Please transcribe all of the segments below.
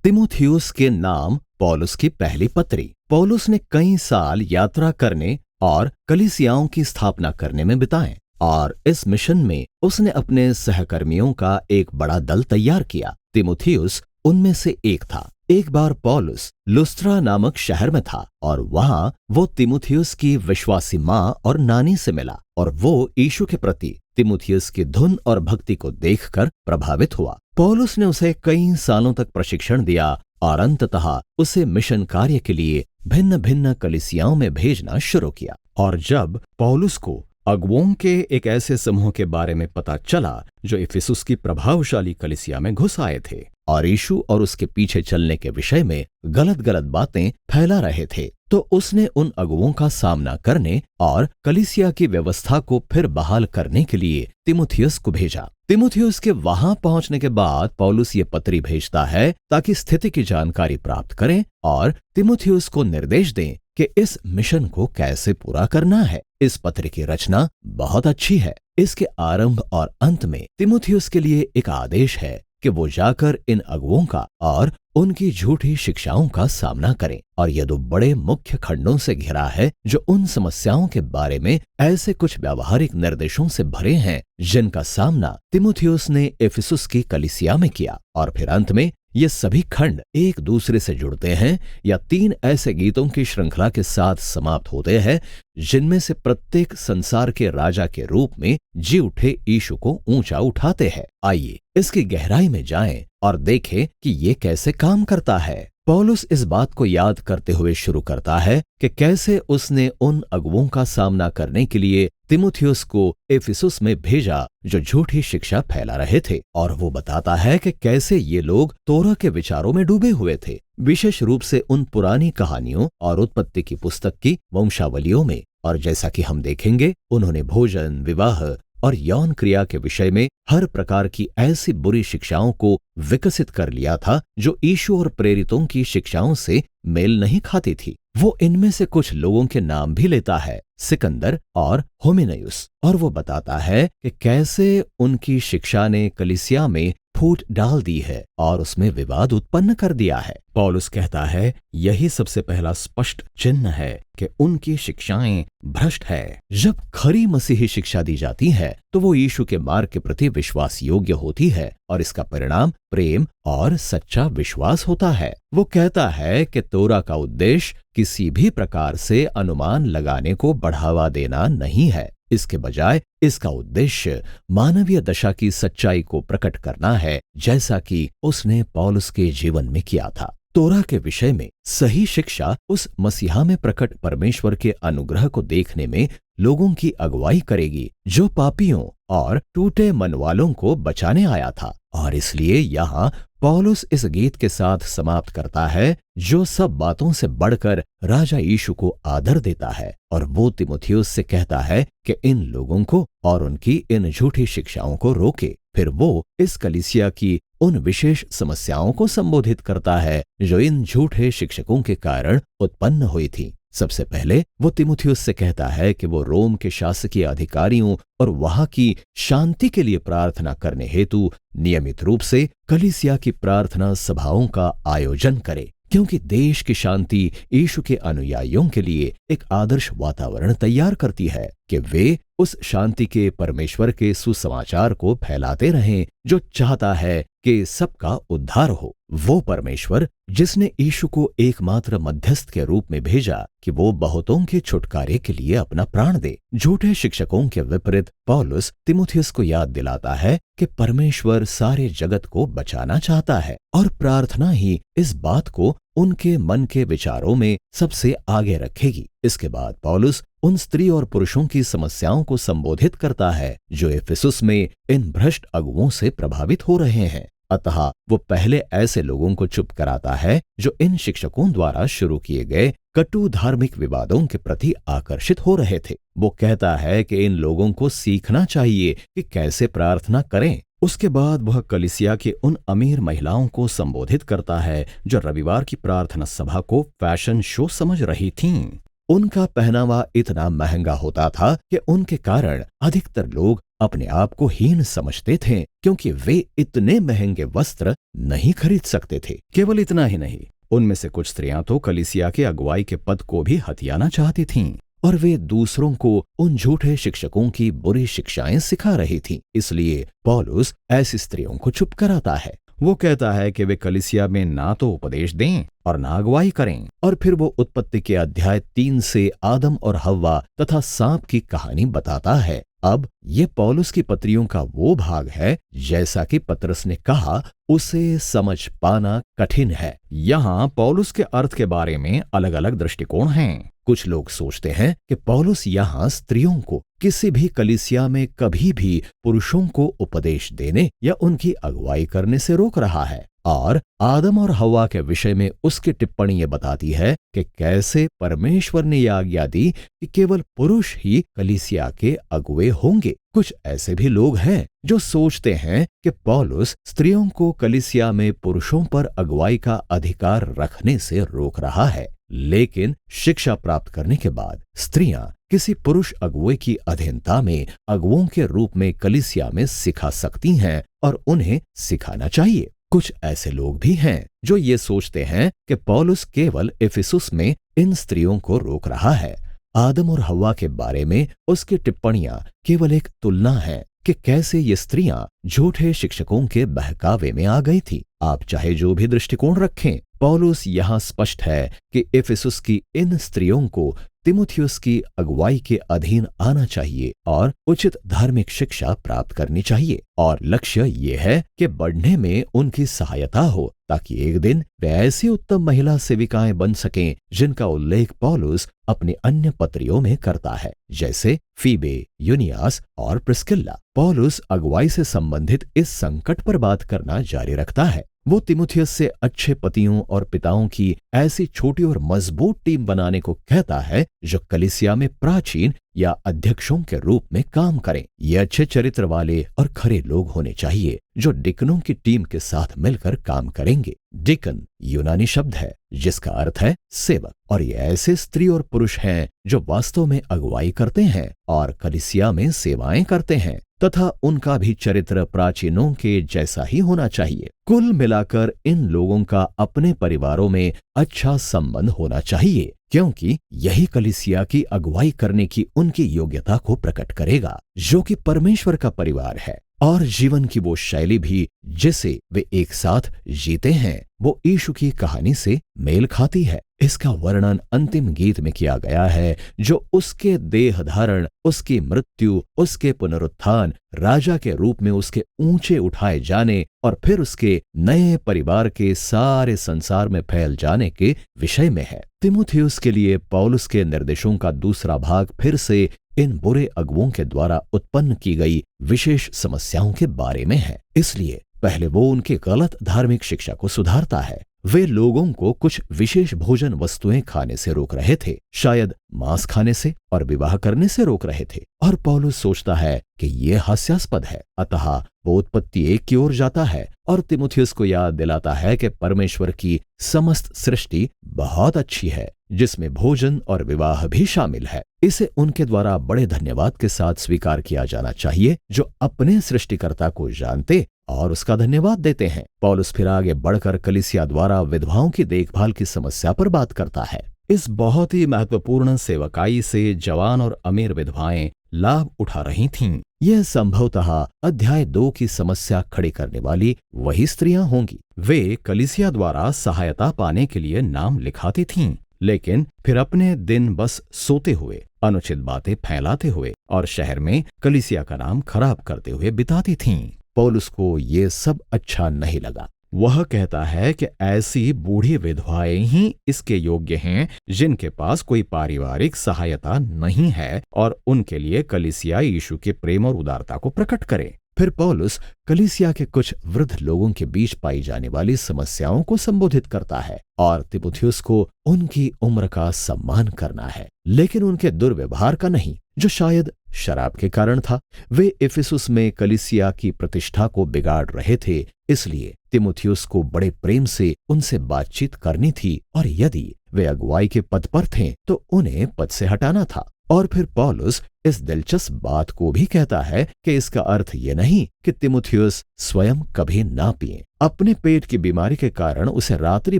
तिमुथियुस के नाम पौलुस की पहली पत्री। पौलुस ने कई साल यात्रा करने और कलीसियाओं की स्थापना करने में बिताए और इस मिशन में उसने अपने सहकर्मियों का एक बड़ा दल तैयार किया। तिमुथियुस उनमें से एक था। एक बार पौलुस लुस्त्रा नामक शहर में था और वहां वो तिमुथियुस की विश्वासी मां और नानी से मिला और वो यीशु के प्रति तिमुथियुस की धुन और भक्ति को देखकर प्रभावित हुआ। पौलुस ने उसे कई सालों तक प्रशिक्षण दिया और अंततः उसे मिशन कार्य के लिए भिन्न भिन्न कलीसियाओं में भेजना शुरू किया। और जब पौलुस को अगुओं के एक ऐसे समूह के बारे में पता चला जो इफिसुस की प्रभावशाली कलीसिया में घुस आए थे और यीशु और उसके पीछे चलने के विषय में गलत गलत बातें फैला रहे थे, तो उसने उन अगुओं का सामना करने और कलीसिया की व्यवस्था को फिर बहाल करने के लिए तिमुथियुस को भेजा। तिमुथियुस के वहां पहुंचने के बाद पौलुस ये पत्री भेजता है ताकि स्थिति की जानकारी प्राप्त करें और तिमुथियुस को निर्देश दें कि इस मिशन को कैसे पूरा करना है। इस पत्र की रचना बहुत अच्छी है। इसके आरंभ और अंत में तिमुथियुस के लिए एक आदेश है कि वो जाकर इन अगुओं का और उनकी झूठी शिक्षाओं का सामना करें। और यह दो बड़े मुख्य खंडों से घिरा है जो उन समस्याओं के बारे में ऐसे कुछ व्यावहारिक निर्देशों से भरे हैं जिनका सामना तिमुथियुस ने इफिसुस की कलीसिया में किया। और फिर अंत में ये सभी खंड एक दूसरे से जुड़ते हैं या 3 ऐसे गीतों की श्रृंखला के साथ समाप्त होते हैं जिनमें से प्रत्येक संसार के राजा के रूप में जी उठे यीशु को ऊंचा उठाते हैं। आइए इसकी गहराई में जाएं और देखें कि ये कैसे काम करता है। पौलुस इस बात को याद करते हुए शुरू करता है कि कैसे उसने उन अगुओं का सामना करने के लिए तिमुथियुस को इफिसुस में भेजा जो झूठी शिक्षा फैला रहे थे, और वो बताता है कि कैसे ये लोग तोरा के विचारों में डूबे हुए थे, विशेष रूप से उन पुरानी कहानियों और उत्पत्ति की पुस्तक की वंशावलियों में। और जैसा कि हम देखेंगे, उन्होंने भोजन, विवाह और यौन क्रिया के विषय में हर प्रकार की ऐसी बुरी शिक्षाओं को विकसित कर लिया था जो यीशु और प्रेरितों की शिक्षाओं से मेल नहीं खाती थी। वो इनमें से कुछ लोगों के नाम भी लेता है, सिकंदर और हुमेनेयुस, और वो बताता है कि कैसे उनकी शिक्षा ने कलीसिया में फूट डाल दी है और उसमें विवाद उत्पन्न कर दिया है। पौलुस कहता है यही सबसे पहला स्पष्ट चिन्ह है कि उनकी शिक्षाएं भ्रष्ट है। जब खरी मसीही शिक्षा दी जाती है तो वो यीशु के मार्ग के प्रति विश्वास योग्य होती है और इसका परिणाम प्रेम और सच्चा विश्वास होता है। वो कहता है कि तोरा का उद्देश्य किसी भी प्रकार से अनुमान लगाने को बढ़ावा देना नहीं है, इसके बजाय इसका उद्देश्य मानवीय दशा की सच्चाई को प्रकट करना है, जैसा कि उसने पौलुस के जीवन में किया था। तोरा के विषय में सही शिक्षा उस मसीहा में प्रकट परमेश्वर के अनुग्रह को देखने में लोगों की अगुवाई करेगी जो पापियों और टूटे मन वालों को बचाने आया था। और इसलिए यहाँ पौलुस इस गीत के साथ समाप्त करता है जो सब बातों से बढ़कर राजा यीशु को आदर देता है, और वो तिमुथियुस से कहता है कि इन लोगों को और उनकी इन झूठी शिक्षाओं को रोके। फिर वो इस कलीसिया की उन विशेष समस्याओं को संबोधित करता है जो इन झूठे शिक्षकों के कारण उत्पन्न हुई थी। सबसे पहले वो तिमुथियुस से कहता है कि वो रोम के शासकीय अधिकारियों और वहां की शांति के लिए प्रार्थना करने हेतु नियमित रूप से कलीसिया की प्रार्थना सभाओं का आयोजन करे, क्योंकि देश की शांति यीशु के अनुयायियों के लिए एक आदर्श वातावरण तैयार करती है कि वे उस शांति के परमेश्वर के सुसमाचार को फैलाते रहें जो चाहता है कि सबका उद्धार हो। वो परमेश्वर जिसने यीशु को एकमात्र मध्यस्थ के रूप में भेजा कि वो बहुतों के छुटकारे के लिए अपना प्राण दे। झूठे शिक्षकों के विपरीत पौलुस तिमुथियुस को याद दिलाता है कि परमेश्वर सारे जगत को बचाना चाहता है और प्रार्थना ही इस बात को उनके मन के विचारों में सबसे आगे रखेगी। इसके बाद पौलुस उन स्त्री और पुरुषों की समस्याओं को संबोधित करता है जो इफिसुस में इन भ्रष्ट अगुओं से प्रभावित हो रहे हैं। अतः वो पहले ऐसे लोगों को चुप कराता है जो इन शिक्षकों द्वारा शुरू किए गए कटु धार्मिक विवादों के प्रति आकर्षित हो रहे थे। वो कहता है कि इन लोगों को सीखना चाहिए कि कैसे प्रार्थना करें। उसके बाद वह कलीसिया की उन अमीर महिलाओं को संबोधित करता है जो रविवार की प्रार्थना सभा को फैशन शो समझ रही थीं। उनका पहनावा इतना महंगा होता था कि उनके कारण अधिकतर लोग अपने आप को हीन समझते थे क्योंकि वे इतने महंगे वस्त्र नहीं खरीद सकते थे। केवल इतना ही नहीं, उनमें से कुछ स्त्रियां तो कलीसिया के अगुवाई के पद को भी हथियाना चाहती थीं और वे दूसरों को उन झूठे शिक्षकों की बुरी शिक्षाएं सिखा रही थीं। इसलिए पौलुस ऐसी स्त्रियों को चुप कराता है। वो कहता है कि वे कलीसिया में ना तो उपदेश दें और ना अगुवाई करें। और फिर वो उत्पत्ति के अध्याय 3 से आदम और हव्वा तथा सांप की कहानी बताता है। अब ये पौलुस की पत्रियों का वो भाग है, जैसा कि पतरस ने कहा, उसे समझ पाना कठिन है। यहाँ पौलुस के अर्थ के बारे में अलग अलग दृष्टिकोण हैं। कुछ लोग सोचते हैं कि पौलुस यहाँ स्त्रियों को किसी भी कलीसिया में कभी भी पुरुषों को उपदेश देने या उनकी अगुवाई करने से रोक रहा है। और आदम और हव्वा के विषय में उसकी टिप्पणी ये बताती है कि कैसे परमेश्वर ने यह आज्ञा दी कि केवल पुरुष ही कलीसिया के अगुवे होंगे। कुछ ऐसे भी लोग हैं जो सोचते हैं कि पौलुस स्त्रियों को कलीसिया में पुरुषों पर अगुवाई का अधिकार रखने से रोक रहा है। लेकिन शिक्षा प्राप्त करने के बाद स्त्रियां किसी पुरुष अगुवे की अधीनता में अगुवों के रूप में कलीसिया में सिखा सकती हैं और उन्हें सिखाना चाहिए। कुछ ऐसे लोग भी हैं जो ये सोचते हैं कि पौलुस केवल इफिसुस में इन स्त्रियों को रोक रहा है। आदम और हव्वा के बारे में उसकी टिप्पणियां केवल एक तुलना है कि कैसे ये स्त्रियां झूठे शिक्षकों के बहकावे में आ गई थी। आप चाहे जो भी दृष्टिकोण रखें, पौलुस यहाँ स्पष्ट है कि इफिसुस की इन स्त्रियों को तिमुथियुस की अगुवाई के अधीन आना चाहिए और उचित धार्मिक शिक्षा प्राप्त करनी चाहिए। और लक्ष्य ये है कि बढ़ने में उनकी सहायता हो, ताकि एक दिन वे ऐसी उत्तम महिला सेविकाएं बन सकें जिनका उल्लेख पौलुस अपने अन्य पत्रियों में करता है, जैसे फीबे, यूनियास और प्रिस्किल्ला। पौलुस अगुवाई से संबंधित इस संकट पर बात करना जारी रखता है। वो तिमुथियुस से अच्छे पतियों और पिताओं की ऐसी छोटी और मजबूत टीम बनाने को कहता है जो कलीसिया में प्राचीन या अध्यक्षों के रूप में काम करें। ये अच्छे चरित्र वाले और खरे लोग होने चाहिए जो डिकनों की टीम के साथ मिलकर काम करेंगे। डिकन यूनानी शब्द है जिसका अर्थ है सेवक, और ये ऐसे स्त्री और पुरुष हैं जो वास्तव में अगुवाई करते हैं और कलीसिया में सेवाएं करते हैं, तथा उनका भी चरित्र प्राचीनों के जैसा ही होना चाहिए। कुल मिलाकर इन लोगों का अपने परिवारों में अच्छा संबंध होना चाहिए, क्योंकि यही कलीसिया की अगुवाई करने की उनकी योग्यता को प्रकट करेगा, जो कि परमेश्वर का परिवार है। और जीवन की वो शैली भी जिसे वे एक साथ जीते हैं, वो यीशु की कहानी से मेल खाती है। इसका वर्णन अंतिम गीत में किया गया है, जो उसके देह धारण, उसकी मृत्यु, उसके पुनरुत्थान, राजा के रूप में उसके ऊंचे उठाए जाने और फिर उसके नए परिवार के सारे संसार में फैल जाने के विषय में है। तिमुथियुस के लिए पौलुस के निर्देशों का दूसरा भाग फिर से इन बुरे अगुवों के द्वारा उत्पन्न की गई विशेष समस्याओं के बारे में है। इसलिए पहले वो उनकी गलत धार्मिक शिक्षा को सुधारता है। वे लोगों को कुछ विशेष भोजन वस्तुएं खाने से रोक रहे थे, शायद मांस खाने से और विवाह करने से रोक रहे थे। और पौलुस सोचता है कि ये हास्यास्पद है, अतः वो उत्पत्ति 1 की ओर जाता है और तिमुथियुस को याद दिलाता है कि परमेश्वर की समस्त सृष्टि बहुत अच्छी है, जिसमें भोजन और विवाह भी शामिल है। इसे उनके द्वारा बड़े धन्यवाद के साथ स्वीकार किया जाना चाहिए, जो अपने सृष्टिकर्ता को जानते और उसका धन्यवाद देते हैं। पौलुस फिर आगे बढ़कर कलीसिया द्वारा विधवाओं की देखभाल की समस्या पर बात करता है। इस बहुत ही महत्वपूर्ण सेवकाई से जवान और अमीर विधवाएं लाभ उठा रही थीं। यह संभवतः अध्याय 2 की समस्या खड़ी करने वाली वही स्त्रियां होंगी। वे कलीसिया द्वारा सहायता पाने के लिए नाम लिखाती थीं, लेकिन फिर अपने दिन बस सोते हुए, अनुचित बातें फैलाते हुए और शहर में कलीसिया का नाम खराब करते हुए बिताती थीं। पौलुस को ये सब अच्छा नहीं लगा। वह कहता है कि ऐसी बूढ़ी विधवाएं ही इसके योग्य हैं जिनके पास कोई पारिवारिक सहायता नहीं है, और उनके लिए कलीसिया यीशु के प्रेम और उदारता को प्रकट करे। फिर पौलुस कलीसिया के कुछ वृद्ध लोगों के बीच पाई जाने वाली समस्याओं को संबोधित करता है और तिमुथियुस को उनकी उम्र का सम्मान करना है, लेकिन उनके दुर्व्यवहार का नहीं, जो शायद शराब के कारण था। वे इफिसुस में कलीसिया की प्रतिष्ठा को बिगाड़ रहे थे, इसलिए तिमुथियुस को बड़े प्रेम से उनसे बातचीत करनी थी, और यदि वे अगुवाई के पद पर थे तो उन्हें पद से हटाना था। और फिर पौलुस इस दिलचस्प बात को भी कहता है कि इसका अर्थ ये नहीं कि तिमुथियुस स्वयं कभी ना पिए। अपने पेट की बीमारी के कारण उसे रात्रि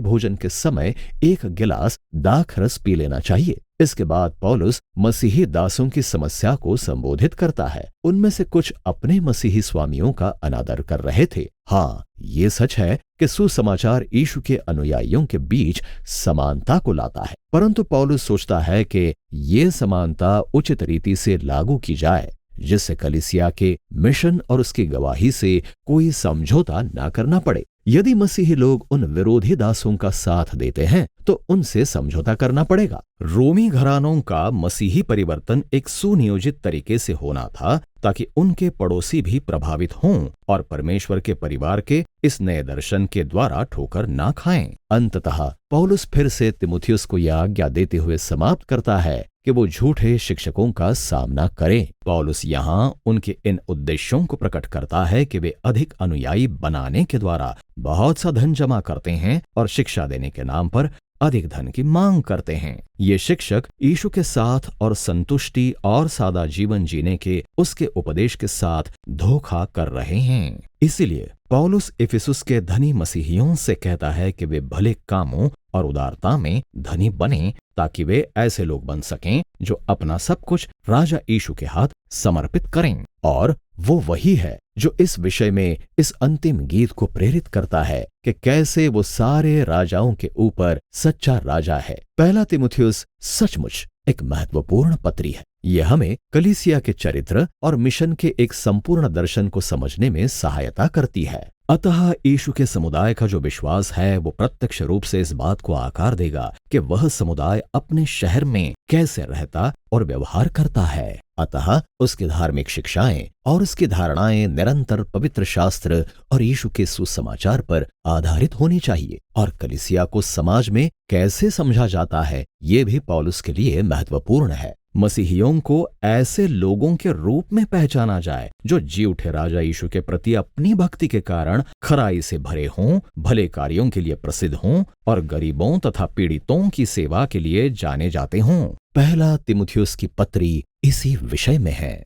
भोजन के समय एक गिलास दाखरस पी लेना चाहिए। इसके बाद पौलुस मसीही दासों की समस्या को संबोधित करता है। उनमें से कुछ अपने मसीही स्वामियों का अनादर कर रहे थे। हाँ, ये सच है कि सुसमाचार यीशु के अनुयायियों के बीच समानता को लाता है, परंतु पौलुस सोचता है कि ये समानता उचित रीति से लागू की जाए, जिससे कलीसिया के मिशन और उसकी गवाही से कोई समझौता ना करना पड़े। यदि मसीही लोग उन विरोधी दासों का साथ देते हैं तो उनसे समझौता करना पड़ेगा। रोमी घरानों का मसीही परिवर्तन एक सुनियोजित तरीके से होना था ताकि उनके पड़ोसी भी प्रभावित हों और परमेश्वर के परिवार के इस नए दर्शन के द्वारा ठोकर ना खाएं। अंततः पौलुस फिर से तिमुथियुस को यह आज्ञा देते हुए समाप्त करता है कि वो झूठे शिक्षकों का सामना करें। पौलुस यहाँ उनके इन उद्देश्यों को प्रकट करता है कि वे अधिक अनुयायी बनाने के द्वारा बहुत सा धन जमा करते हैं और शिक्षा देने के नाम पर अधिक धन की मांग करते हैं। ये शिक्षक यीशु के साथ और संतुष्टि और सादा जीवन जीने के उसके उपदेश के साथ धोखा कर रहे हैं। इसीलिए पौलुस इफिसुस के धनी मसीहियों से कहता है कि वे भले कामों और उदारता में धनी बने ताकि वे ऐसे लोग बन सकें जो अपना सब कुछ राजा यीशु के हाथ समर्पित करें। और वो वही है जो इस विषय में इस अंतिम गीत को प्रेरित करता है कि कैसे वो सारे राजाओं के ऊपर सच्चा राजा है। पहला तिमुथियुस सचमुच एक महत्वपूर्ण पत्री है। यह हमें कलीसिया के चरित्र और मिशन के एक संपूर्ण दर्शन को समझने में सहायता करती है। अतः यीशु के समुदाय का जो विश्वास है वो प्रत्यक्ष रूप से इस बात को आकार देगा कि वह समुदाय अपने शहर में कैसे रहता और व्यवहार करता है। अतः उसकी धार्मिक शिक्षाएं और उसकी धारणाएं निरंतर पवित्र शास्त्र और यीशु के सुसमाचार पर आधारित होनी चाहिए। और कलीसिया को समाज में कैसे समझा जाता है ये भी पौलुस के लिए महत्वपूर्ण है। मसीहियों को ऐसे लोगों के रूप में पहचाना जाए जो जी उठे राजा यीशु के प्रति अपनी भक्ति के कारण खराई से भरे हों, भले कार्यों के लिए प्रसिद्ध हों और गरीबों तथा पीड़ितों की सेवा के लिए जाने जाते हों। पहला तिमुथियुस की पत्री इसी विषय में है।